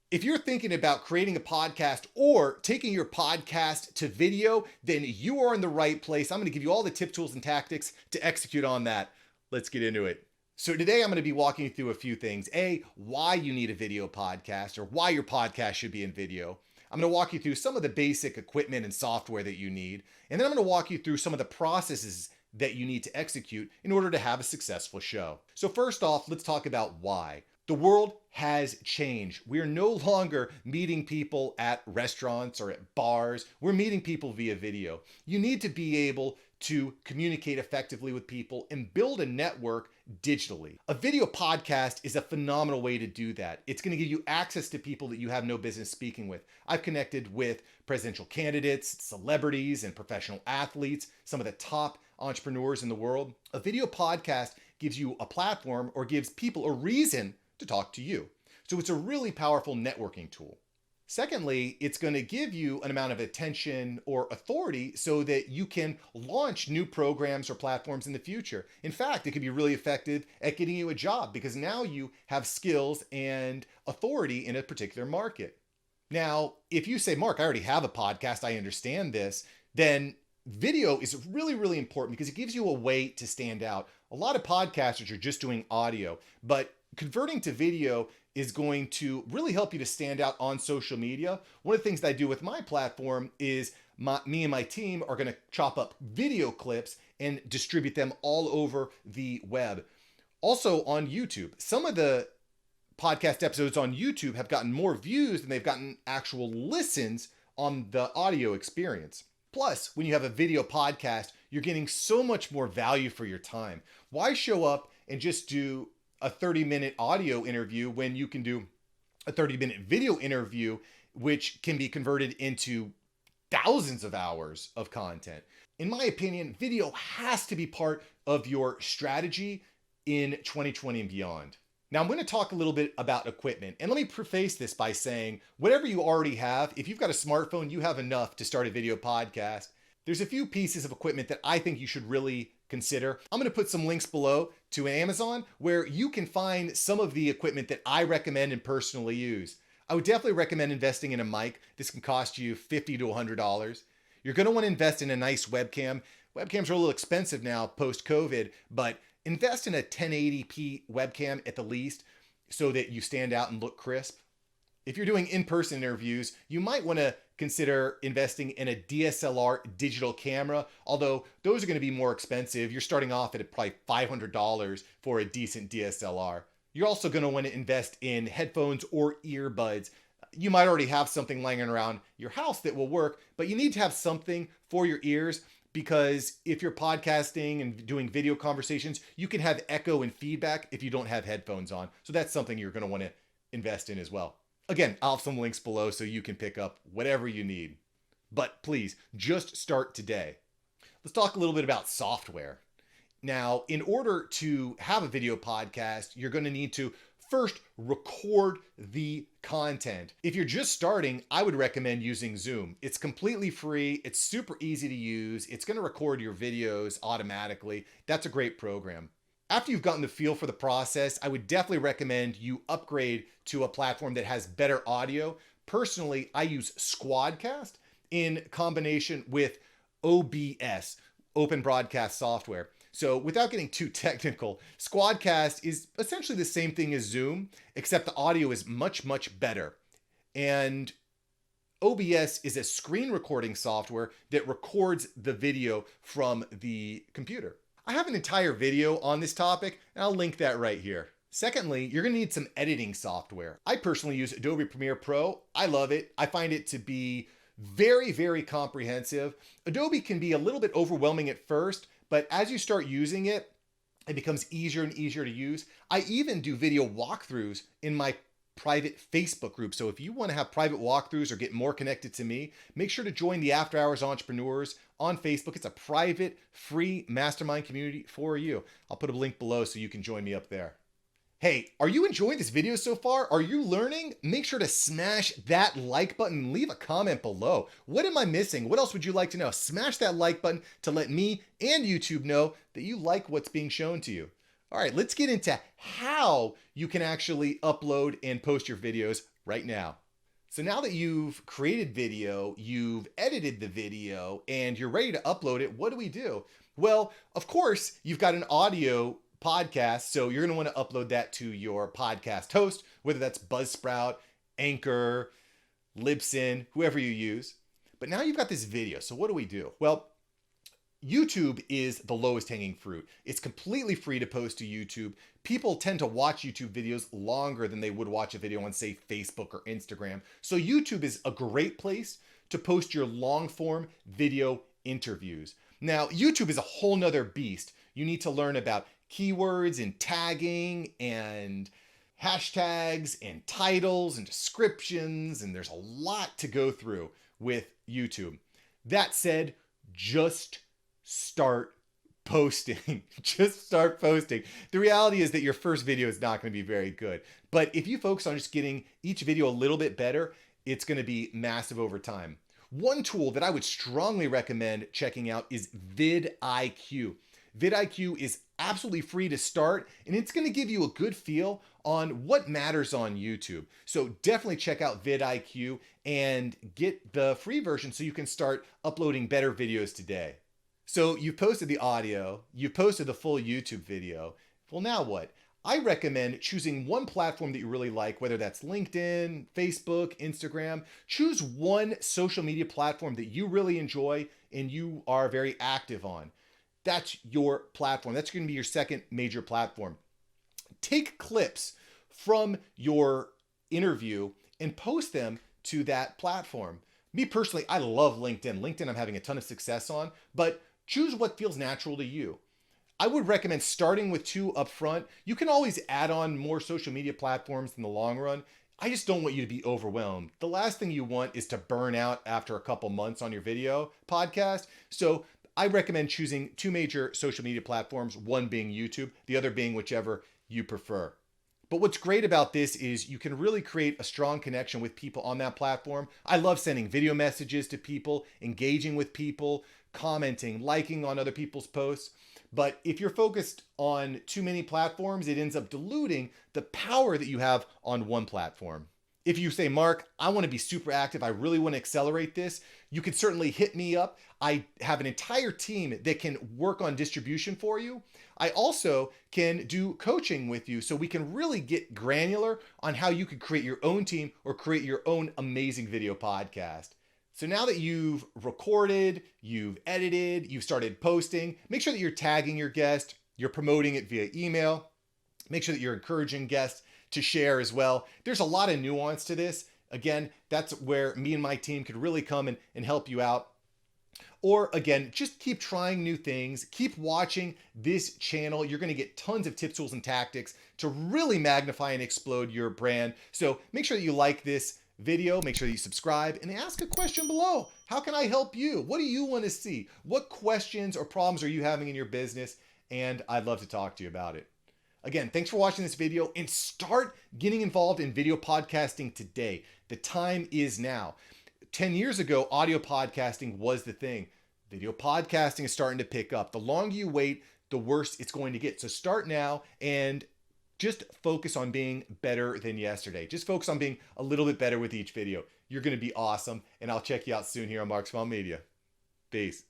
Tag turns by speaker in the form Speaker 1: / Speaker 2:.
Speaker 1: If you're thinking about creating a podcast or taking your podcast to video, then you are in the right place. I'm going to give you all the tips, tools, and tactics to execute on that. Let's get into it. So today I'm going to be walking you through a few things. A, why you need a video podcast or why your podcast should be in video. I'm going to walk you through some of the basic equipment and software that you need. And then I'm going to walk you through some of the processes that you need to execute in order to have a successful show. So first off, let's talk about why. The world has changed. We are no longer meeting people at restaurants or at bars. We're meeting people via video. You need to be able to communicate effectively with people and build a network digitally. A video podcast is a phenomenal way to do that. It's going to give you access to people that you have no business speaking with. I've connected with presidential candidates, celebrities, and professional athletes, some of the top entrepreneurs in the world. A video podcast gives you a platform or gives people a reason to talk to you. So it's a really powerful networking tool. Secondly, it's going to give you an amount of attention or authority so that you can launch new programs or platforms in the future. In fact, it could be really effective at getting you a job because now you have skills and authority in a particular market. Now, if you say, Mark, I already have a podcast, I understand this, then video is really, really important because it gives you a way to stand out. A lot of podcasters are just doing audio, but converting to video is going to really help you to stand out on social media. One of the things that I do with my platform is me and my team are going to chop up video clips and distribute them all over the web. Also on YouTube, some of the podcast episodes on YouTube have gotten more views than they've gotten actual listens on the audio experience. Plus, when you have a video podcast, you're getting so much more value for your time. Why show up and just do a 30-minute audio interview when you can do a 30-minute video interview, which can be converted into thousands of hours of content? In my opinion, video has to be part of your strategy in 2020 and beyond. Now, I'm going to talk a little bit about equipment. And let me preface this by saying, whatever you already have, if you've got a smartphone, you have enough to start a video podcast. There's a few pieces of equipment that I think you should really consider. I'm going to put some links below to Amazon where you can find some of the equipment that I recommend and personally use. I would definitely recommend investing in a mic. This can cost you $50 to $100. You're going to want to invest in a nice webcam. Webcams are a little expensive now post-COVID, but invest in a 1080p webcam at the least so that you stand out and look crisp. If you're doing in-person interviews, you might want to consider investing in a DSLR digital camera, although those are going to be more expensive. You're starting off at probably $500 for a decent DSLR. You're also going to want to invest in headphones or earbuds. You might already have something laying around your house that will work, but you need to have something for your ears because if you're podcasting and doing video conversations, you can have echo and feedback if you don't have headphones on. So that's something you're going to want to invest in as well. Again, I'll have some links below so you can pick up whatever you need. But please, just start today. Let's talk a little bit about software. Now, in order to have a video podcast, you're going to need to first record the content. If you're just starting, I would recommend using Zoom. It's completely free. It's super easy to use. It's going to record your videos automatically. That's a great program. After you've gotten the feel for the process, I would definitely recommend you upgrade to a platform that has better audio. Personally, I use Squadcast in combination with OBS, Open Broadcast Software. So without getting too technical, Squadcast is essentially the same thing as Zoom, except the audio is much, much better. And OBS is a screen recording software that records the video from the computer. I have an entire video on this topic, and I'll link that right here. Secondly, you're going to need some editing software. I personally use Adobe Premiere Pro. I love it. I find it to be very, very comprehensive. Adobe can be a little bit overwhelming at first, but as you start using it, it becomes easier and easier to use. I even do video walkthroughs in my private Facebook group. So if you want to have private walkthroughs or get more connected to me, make sure to join the After Hours Entrepreneurs on Facebook. It's a private, free mastermind community for you. I'll put a link below so you can join me up there. Hey, are you enjoying this video so far? Are you learning? Make sure to smash that like button and leave a comment below. What am I missing? What else would you like to know? Smash that like button to let me and YouTube know that you like what's being shown to you. All right, let's get into how you can actually upload and post your videos right now. So now that you've created video, you've edited the video, and you're ready to upload it, what do we do? Well, of course, you've got an audio podcast, so you're going to want to upload that to your podcast host, whether that's Buzzsprout, Anchor, Libsyn, whoever you use. But now you've got this video, so what do we do? Well, YouTube is the lowest hanging fruit. It's completely free to post to YouTube. People tend to watch YouTube videos longer than they would watch a video on, say, Facebook or Instagram. So YouTube is a great place to post your long form video interviews. Now, YouTube is a whole nother beast. You need to learn about keywords and tagging and hashtags and titles and descriptions, and there's a lot to go through with YouTube. That said, just start posting. Just start posting. The reality is that your first video is not going to be very good. But if you focus on just getting each video a little bit better, it's going to be massive over time. One tool that I would strongly recommend checking out is vidIQ. vidIQ is absolutely free to start, and it's going to give you a good feel on what matters on YouTube. So definitely check out vidIQ and get the free version so you can start uploading better videos today. So you've posted the audio, you've posted the full YouTube video. Well, now what? I recommend choosing one platform that you really like, whether that's LinkedIn, Facebook, Instagram. Choose one social media platform that you really enjoy and you are very active on. That's your platform. That's going to be your second major platform. Take clips from your interview and post them to that platform. Me personally, I love LinkedIn. LinkedIn I'm having a ton of success on, but choose what feels natural to you. I would recommend starting with 2 up front. You can always add on more social media platforms in the long run. I just don't want you to be overwhelmed. The last thing you want is to burn out after a couple months on your video podcast. So I recommend choosing 2 major social media platforms, one being YouTube, the other being whichever you prefer. But what's great about this is you can really create a strong connection with people on that platform. I love sending video messages to people, engaging with people, commenting, liking on other people's posts. But if you're focused on too many platforms, it ends up diluting the power that you have on one platform. If you say, Mark, I want to be super active, I really want to accelerate this, you can certainly hit me up. I have an entire team that can work on distribution for you. I also can do coaching with you so we can really get granular on how you could create your own team or create your own amazing video podcast. So now that you've recorded, you've edited, you've started posting, make sure that you're tagging your guest, you're promoting it via email, make sure that you're encouraging guests to share as well. There's a lot of nuance to this. Again, that's where me and my team could really come and help you out. Or again, just keep trying new things, keep watching this channel. You're going to get tons of tips, tools, and tactics to really magnify and explode your brand. So make sure that you like this video, make sure that you subscribe, and ask a question below. How can I help you? What do you want to see? What questions or problems are you having in your business? And I'd love to talk to you about it. Again, thanks for watching this video, and start getting involved in video podcasting today. The time is now. 10 years ago, audio podcasting was the thing. Video podcasting is starting to pick up. The longer you wait, the worse it's going to get. So start now and just focus on being better than yesterday. Just focus on being a little bit better with each video. You're going to be awesome, and I'll check you out soon here on Mark's Savant Media. Peace.